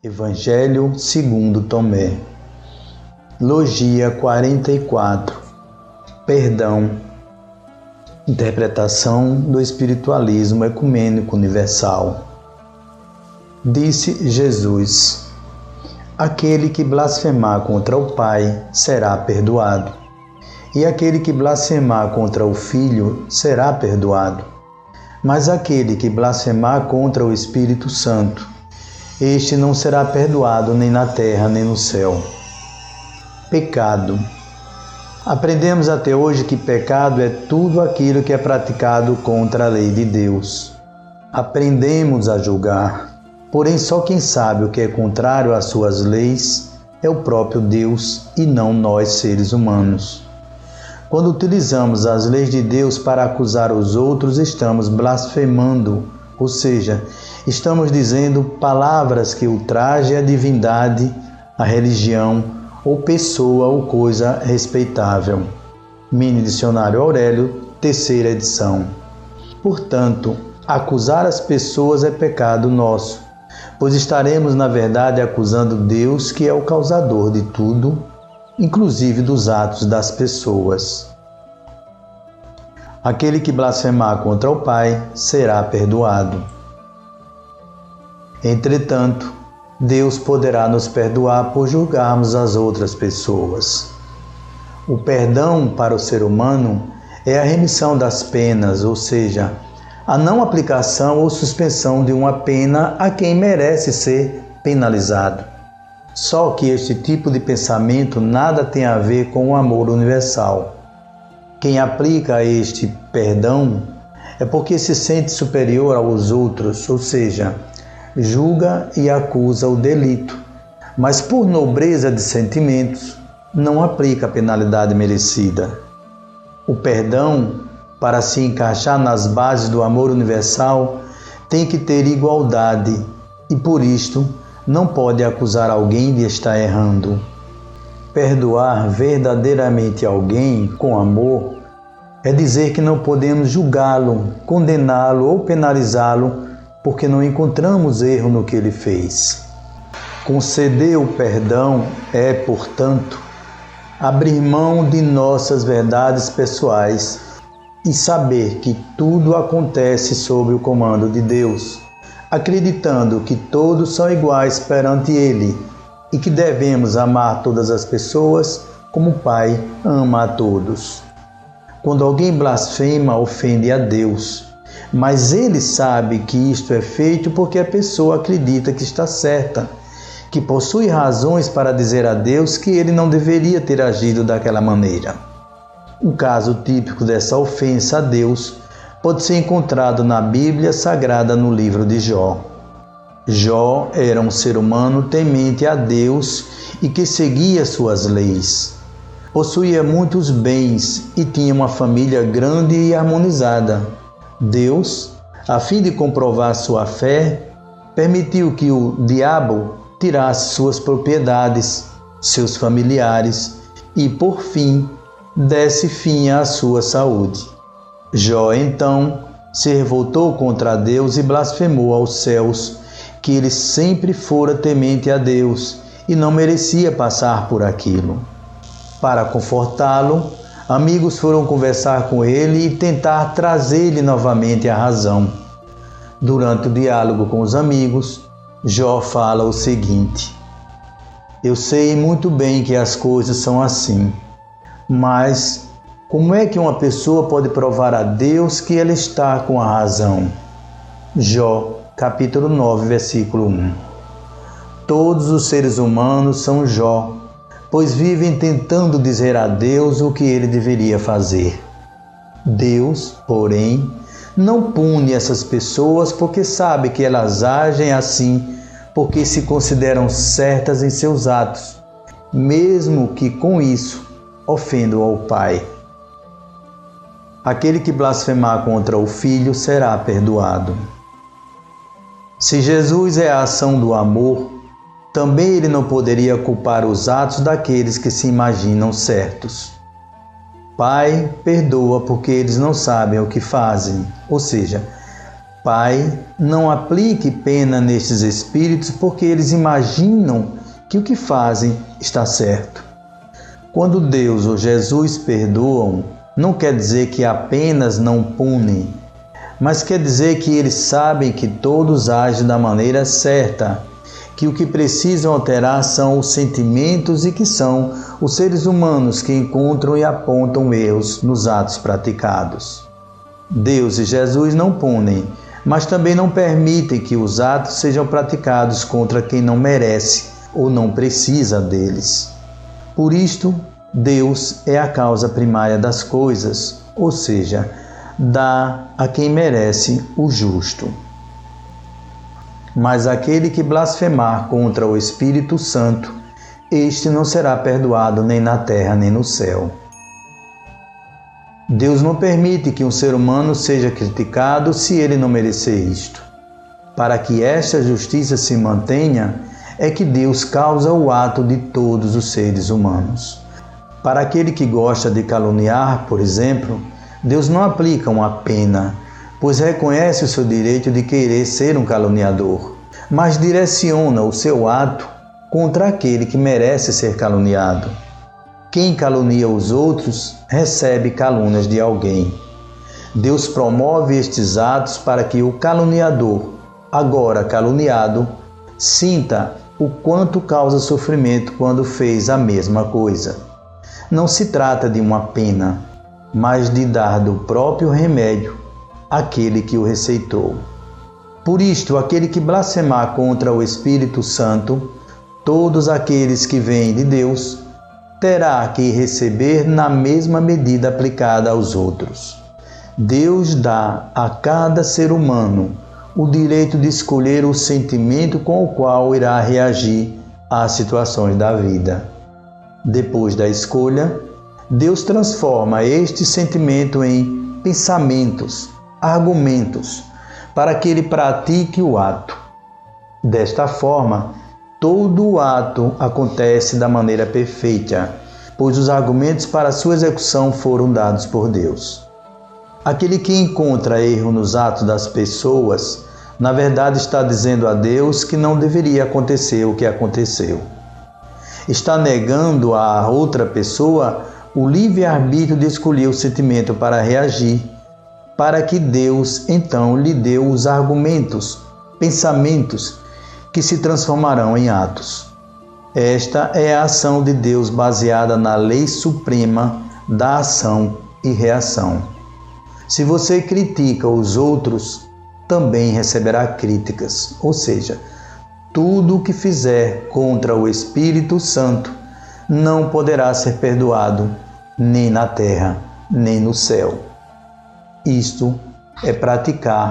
Evangelho segundo Tomé. Logia 44. Perdão. Interpretação do espiritualismo ecumênico universal. Disse Jesus: aquele que blasfemar contra o Pai será perdoado, e aquele que blasfemar contra o Filho será perdoado. Mas aquele que blasfemar contra o Espírito Santo, este não será perdoado nem na terra nem no céu. Pecado. Aprendemos até hoje que pecado é tudo aquilo que é praticado contra a lei de Deus. Aprendemos a julgar, porém só quem sabe o que é contrário às suas leis é o próprio Deus e não nós, seres humanos. Quando utilizamos as leis de Deus para acusar os outros, estamos blasfemando, ou seja, estamos dizendo palavras que ultrajem a divindade, a religião ou pessoa ou coisa respeitável. Mini Dicionário Aurélio, 3ª edição. Portanto, acusar as pessoas é pecado nosso, pois estaremos, na verdade, acusando Deus, que é o causador de tudo, inclusive dos atos das pessoas. Aquele que blasfemar contra o Pai será perdoado. Entretanto, Deus poderá nos perdoar por julgarmos as outras pessoas. O perdão para o ser humano é a remissão das penas, ou seja, a não aplicação ou suspensão de uma pena a quem merece ser penalizado. Só que este tipo de pensamento nada tem a ver com o amor universal. Quem aplica este perdão é porque se sente superior aos outros, ou seja, julga e acusa o delito, mas por nobreza de sentimentos não aplica a penalidade merecida. O perdão, para se encaixar nas bases do amor universal, tem que ter igualdade e por isto não pode acusar alguém de estar errando. Perdoar verdadeiramente alguém com amor é dizer que não podemos julgá-lo, condená-lo ou penalizá-lo porque não encontramos erro no que ele fez. Conceder o perdão é, portanto, abrir mão de nossas verdades pessoais e saber que tudo acontece sob o comando de Deus, acreditando que todos são iguais perante Ele e que devemos amar todas as pessoas como o Pai ama a todos. Quando alguém blasfema, ofende a Deus, mas ele sabe que isto é feito porque a pessoa acredita que está certa, que possui razões para dizer a Deus que ele não deveria ter agido daquela maneira. Um caso típico dessa ofensa a Deus pode ser encontrado na Bíblia Sagrada no livro de Jó. Jó era um ser humano temente a Deus e que seguia suas leis. Possuía muitos bens e tinha uma família grande e harmonizada. Deus, a fim de comprovar sua fé, permitiu que o diabo tirasse suas propriedades, seus familiares e, por fim, desse fim à sua saúde. Jó, então, se revoltou contra Deus e blasfemou aos céus que ele sempre fora temente a Deus e não merecia passar por aquilo. Para confortá-lo, amigos foram conversar com ele e tentar trazer-lhe novamente a razão. Durante o diálogo com os amigos, Jó fala o seguinte: eu sei muito bem que as coisas são assim, mas como é que uma pessoa pode provar a Deus que ela está com a razão? Jó, capítulo 9, versículo 1. Todos os seres humanos são Jó, pois vivem tentando dizer a Deus o que ele deveria fazer. Deus, porém, não pune essas pessoas porque sabe que elas agem assim porque se consideram certas em seus atos, mesmo que com isso ofendam ao Pai. Aquele que blasfemar contra o Filho será perdoado. Se Jesus é a ação do amor, também ele não poderia culpar os atos daqueles que se imaginam certos. Pai, perdoa porque eles não sabem o que fazem. Ou seja, Pai, não aplique pena nestes espíritos porque eles imaginam que o que fazem está certo. Quando Deus ou Jesus perdoam, não quer dizer que apenas não punem, mas quer dizer que eles sabem que todos agem da maneira certa, que o que precisam alterar são os sentimentos e que são os seres humanos que encontram e apontam erros nos atos praticados. Deus e Jesus não punem, mas também não permitem que os atos sejam praticados contra quem não merece ou não precisa deles. Por isto, Deus é a causa primária das coisas, ou seja, dá a quem merece o justo. Mas aquele que blasfemar contra o Espírito Santo, este não será perdoado nem na terra nem no céu. Deus não permite que um ser humano seja criticado se ele não merecer isto. Para que esta justiça se mantenha, é que Deus causa o ato de todos os seres humanos. Para aquele que gosta de caluniar, por exemplo, Deus não aplica uma pena, pois reconhece o seu direito de querer ser um caluniador, mas direciona o seu ato contra aquele que merece ser caluniado. Quem calunia os outros recebe calúnias de alguém. Deus promove estes atos para que o caluniador, agora caluniado, sinta o quanto causa sofrimento quando fez a mesma coisa. Não se trata de uma pena, mas de dar do próprio remédio àquele que o receitou. Por isto, aquele que blasfemar contra o Espírito Santo, todos aqueles que vêm de Deus, terá que receber na mesma medida aplicada aos outros. Deus dá a cada ser humano o direito de escolher o sentimento com o qual irá reagir às situações da vida. Depois da escolha, Deus transforma este sentimento em pensamentos, argumentos, para que ele pratique o ato. Desta forma, todo o ato acontece da maneira perfeita, pois os argumentos para sua execução foram dados por Deus. Aquele que encontra erro nos atos das pessoas, na verdade está dizendo a Deus que não deveria acontecer o que aconteceu. Está negando a outra pessoa o livre-arbítrio de escolher o sentimento para reagir, para que Deus então lhe dê os argumentos, pensamentos, que se transformarão em atos. Esta é a ação de Deus baseada na lei suprema da ação e reação. Se você critica os outros, também receberá críticas, ou seja, tudo o que fizer contra o Espírito Santo não poderá ser perdoado, nem na terra, nem no céu. Isto é praticar